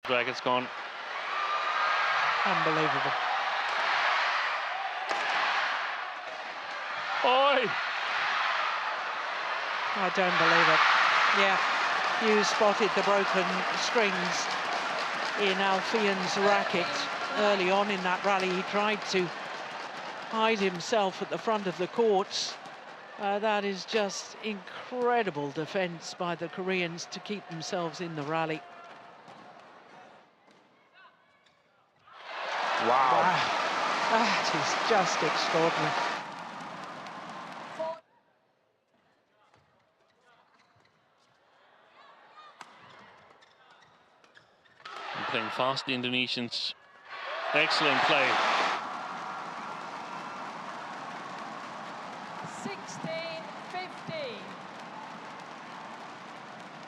racket's gone. Unbelievable. Oi! I don't believe it. Yeah, you spotted the broken strings in Alfian's racket early on in that rally. He tried to hide himself at the front of the courts. That is just incredible defense by the Koreans to keep themselves in the rally. Wow. That is just extraordinary. Playing fast, the Indonesians. Excellent play.